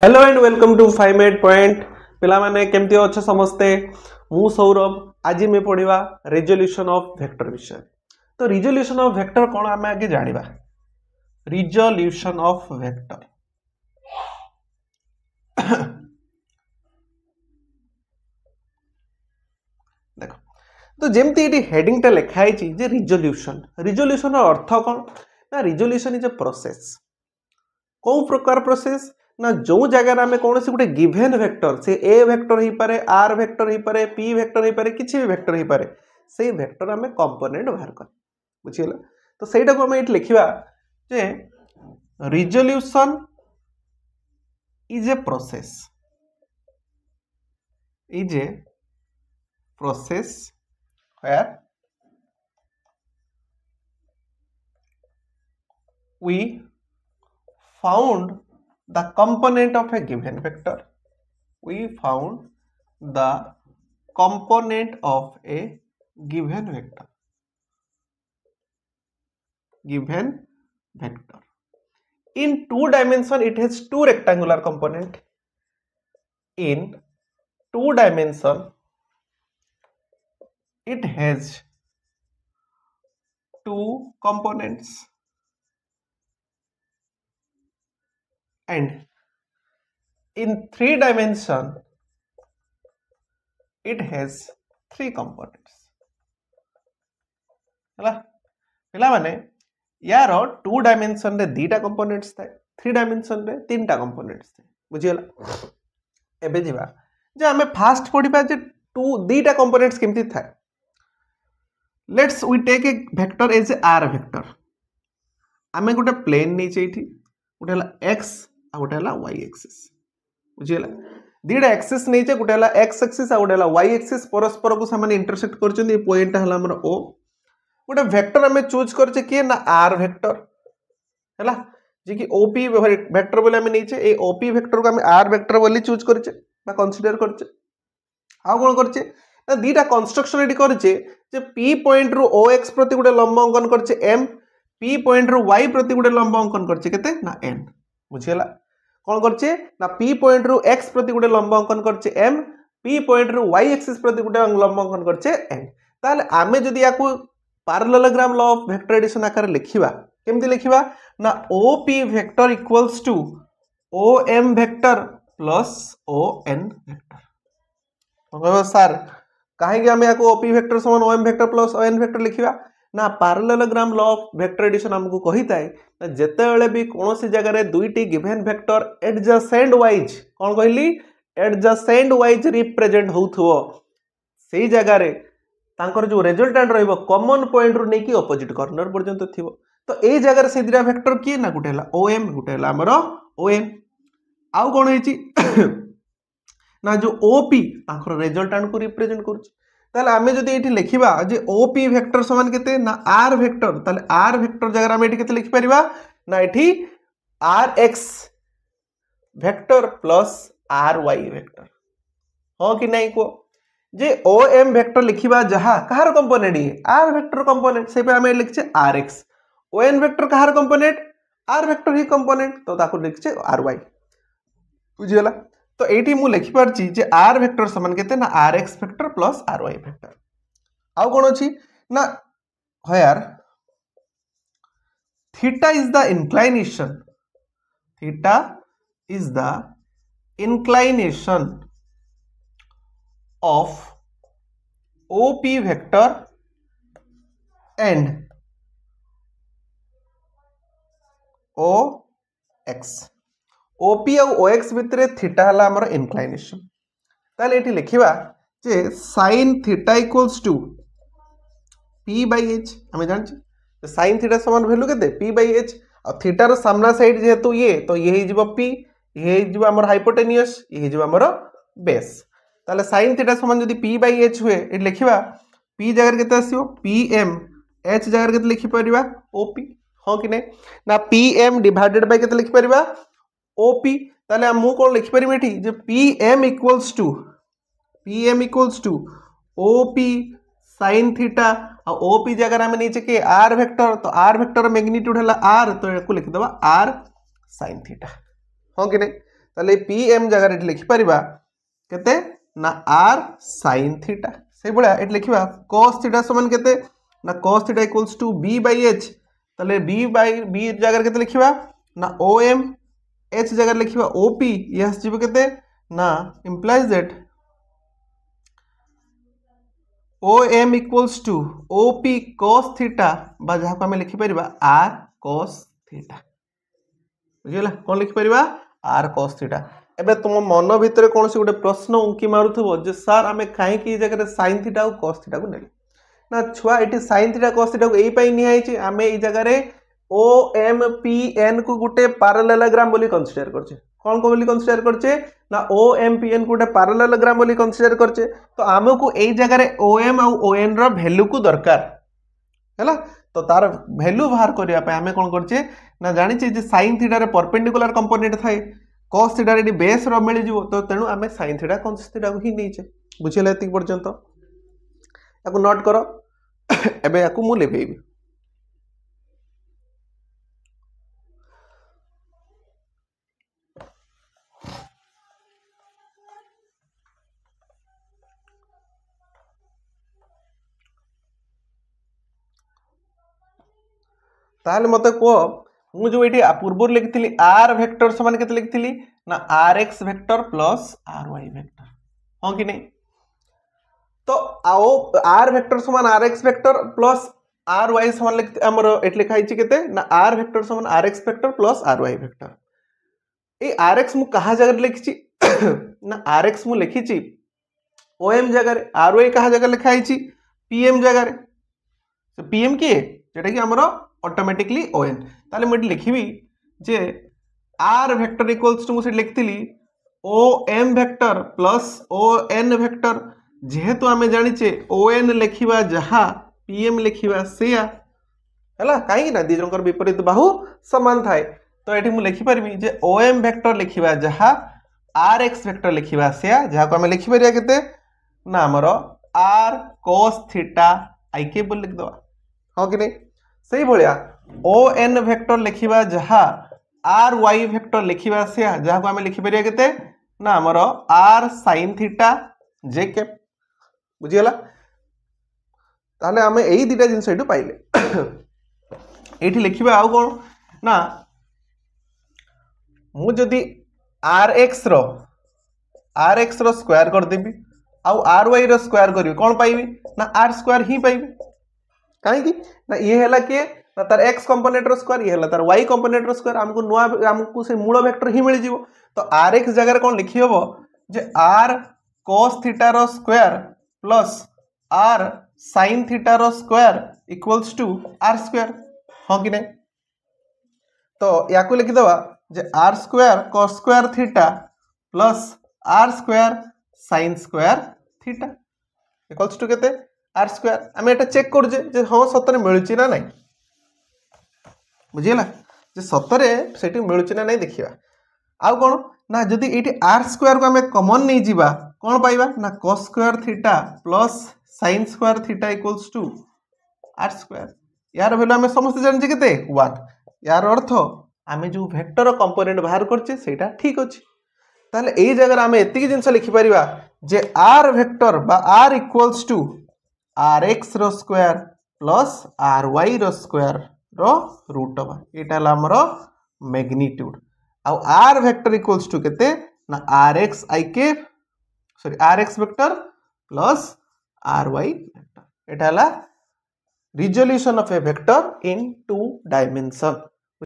Hello and welcome to 5 point पिला माने केमती अच्छे समस्ते मु सौरभ आज मैं पढ़ा रिजोल्यूशन ऑफ वेक्टर विषय। तो रिजोल्यूशन ऑफ वेक्टर कौन आम आगे जानिबा। रिजोल्यूशन ऑफ वेक्टर देखो तो जेमती ये हेडिंग टा लिखाई जे रिजोल्यूशन रिजोल्यूशन अर्थ कौन ना रिजोल्यूशन इज ए प्रोसेस। कौ प्रकार प्रोसेस ना जो जगह आम कौन से गोटे गिभेन वेक्टर से ए वेक्टर हो पारे आर वेक्टर हो पारे पी वेक्टर हो पारे किसी भी वेक्टर हो पारे से वेक्टर आम कंपोनेंट बाहर कर बुझीगला। तो सहीटा को आम ये लिखा जे resolution is a process where we found the component of a given vector. We found the component of a given vector. In 2 dimension it has 2 rectangular component. In 2 dimension it has 2 components and in 3 dimension it has 3 components. हला पिला माने यार 2 dimension रे 2टा components थाए 3 dimension रे 3टा components थाए बुझियला। एबे जिबा जे हमें फास्ट पढिबा जे 2टा कंपोनेंट्स केमती थाए। Let's we take a vector as a R vector. आमे गोटे प्लेन नै छैठी गोटे हला x आ गोटे हला y एक्सिस बुझियला। 2टा एक्सिस नै छै गोटे हला x एक्सिस आ गोटे हला y एक्सिस परस्पर को सामान इंटरसेक्ट करछन। ए पॉइंट हला हमर o गोटे वेक्टर हमें चूज करछे के ना r वेक्टर हला जे कि op वेक्टर बोले हमें नै छै ए op वेक्टर को हमें r वेक्टर बोली चूज करछे बा कंसीडर करछे। आ कोन करछे ना 2टा कंस्ट्रक्शन एडी करछे जे p पॉइंट रु ox प्रति गोटे लंब अंकन करछे m p पॉइंट रु y प्रति गोटे लंब अंकन करछे केते ना n बुझियला। कोन करछे ना p पॉइंट रु x प्रति गोटे लंब अंकन करछे m p पॉइंट रु y एक्सिस प्रति गोटे लंब अंकन करछे n। ताले आमे जदी याकू parallelogram law of vector addition आकार लिखिबा केमती लिखिबा ना op vector equals to om vector plus on vector. Sir कहीं आम या ओपी वेक्टर समान OM vector plus ON vector लिखा ना parallelogram law of vector addition हमको कही था जिते भी कौन सी जगह दुईटी गिवन वेक्टर एडजेसेंट वाइज कौन कहली एडजेसेंट वाइज रिप्रेजेंट होथुवो से जगह रे तांकर जो रिजल्टेंट रहइबो कॉमन पॉइंट रु नेकी ऑपोजिट कॉर्नर पर्यंत थिबो। तो ए जगह रे से दिरा वेक्टर किए ना गुटे हला ओएम गुटे हला हमरो ओएन आउ कोन हेची ना जो ओपी तांकर रिजल्टेंट को रिप्रेजेंट करछ। ताले आमे जदी एठी लिखिबा जे ओपी वेक्टर समान केते ना आर वेक्टर ताले आर वेक्टर जगह आमे एठी केते लिखि परिबा ना एठी R X vector plus R Y vector हो कि नहीं को जे ओ एम वेक्टर लिखिबा जहा कहार कंपोनेंट ये आर वेक्टर कंपोनेंट से पे आमे लिखछे R X O N vector कहार कंपोनेंट आर वेक्टर ही कंपोनेंट तो ताको लिखछे आर वाई बुझियला। तो एठी मु लिखि परछि जे आर वेक्टर समान केते ना R X vector plus R Y vector. आउ कोन अछि ना here theta is the inclination of OP vector and OX OP और OX भितर थीटा हला हमर इंक्लिनेशन। ताले एठी लिखिबा जे sin theta equals to p by h हमें जानछि sin थीटा समान वैल्यू केते p by h और थीटा रो सामना साइड जेहेतु ये तो ये ही जीवो p ये ही जीवो हमर हाइपोटेन्यूस ये ही जीवो हमर बेस। ताले sin थीटा समान जदी p by h हुए ए लिखिबा p जगह केते आसीबो pm h जगह केते लिखि परिबा op हो कि नै ना pm डिवाइडेड बाय केते लिखि परिबा op। ताले हम कोन लिखि परिबे एठी जे pm equals to op sin theta और ओपी जगह आम नहीं कि आर वेक्टर तो आर वेक्टर मैग्नीट्यूड है आर तो लिखिद आर sin थीटा हाँ कि नहीं। ताले पी एम जगह ये लिखि परिबा केते ना आर साइन थीटा से बळा एट लिखिबा cos थीटा समान केते ना cos theta equals to b by h ताले b बाय b जगह केते लिखिबा ना om h जगह लिखिबा op यस जीव केते ना implies that om equals to op cos theta बा जहा को हमें लिखि परिबा r cos थीटा बुझिला कोन लिखि परिबा r cos थीटा एबे तुम मन भितर कौन से गोटे प्रश्न उंकी मारुथबो जे सर आमे काहे की जगह sin थीटा और cos थीटा को नेली ना छुआ eighty sin theta cos theta को एई पई नि आइछि आमे एई जगह रे OMPN को गोटे पैरेललोग्राम बोली कंसीडर करछे कोन को बोली कंसीडर करछे ना OMPN को गोटे पैरेललोग्राम बोली कंसीडर करछे तो हमको एई जगह रे OM और ON रो वैल्यू को दरकार हैला तो तार वैल्यू बाहर करिया पे हमें कोन करछे ना जानि छि जे sin थीटा रे परपेंडिकुलर कंपोनेंट थाए cos थीटा रे बेस रो मिल जिवो तो तेनु हमें sin थीटा cos थीटा को ही नै छे बुझिले एति पर्यंत याको नोट करो एबे याको मु लेबेबी ताहले मते को मु जो एठी पूर्व लिखिली r वेक्टर समान केते लिखिली ना rx vector plus ry vector हां कि नहीं तो आओ r वेक्टर समान rx वेक्टर प्लस ry समान लिख हमर एट लिखाई छि केते ना r वेक्टर समान rx vector plus ry vector A rx मु कहा जगह लिखि छि ना rx मु लिखि छि om जगह रे ry कहा जगह लिखाई छि pm जगह रे तो pm के जेटा कि हमर ऑटोमेटिकली ओएन ताले मैं लिखिबी जे r वेक्टर इक्वल्स टू मुसे लिखतिली om vector plus on vector जेहेतु आमे जानि छे on लिखिबा जहा pm लिखिबा सेया हला काई ना दी जनकर विपरीत बाहु समान थाए तो एठी मु लिखि परबी जे om वेक्टर लिखिबा जहा rx वेक्टर लिखिबा सेया जहा को आमे लिखि परिया केते ना हमरो r cos थीटा ik बोल लिख दवा हां कि नहीं सही भलिया ON वेक्टर लिखिबा जहा RY वेक्टर लिखिबा से जहा को हमें लिखि परिया केते ना हमरो R sin theta j cap बुझियला ताले हमें एई दिटा जिंस एटु पाइले एठी लिखिबा आ कोन ना मु जदी RX रो स्क्वायर कर देबी आ RY रो स्क्वायर करबी कोन पाइबी ना R स्क्वायर ही पाइबी काहे की ना ये हैला के ना तार x कंपोनेंट रो स्क्वायर ये हैला तार y कंपोनेंट रो स्क्वायर हमको से मूल वेक्टर ही मिल जिवो तो rx जगह रे कोन लिखि हबो जे r cos थीटा रो square plus r sin theta रो square equals to r square हां कि नै तो याको लिखि दवा जे r square cos square theta plus r square sin square theta equals to केते r स्क्वायर हमें एटा चेक कर जे हां सतरे मिलुची ना नहीं बुझिला जे सतरे सेठी मिलुची ना नहीं देखिबा आ कोन ना जदी एठी r स्क्वायर को हमें कॉमन नहीं जीवा कोन पाइबा ना cos square theta plus sin square theta equals to r square यार वैल्यू हमें समस्त जानि जे केते 1 यार अर्थ हमें जो वेक्टर कंपोनेंट बाहर करछे सेटा ठीक अछि ताले एई जगह हमें एतिकी जिंस लिखि परिबा जे r वेक्टर बा r इक्वल्स टू rx रो स्क्वायर प्लस ry रो स्क्वायर रो रूट ओवर एटा हमरो मैग्नीट्यूड आ r वेक्टर इक्वल्स टू केते ना rx vector plus ry vector एटा हला resolution of a vector in 2 dimension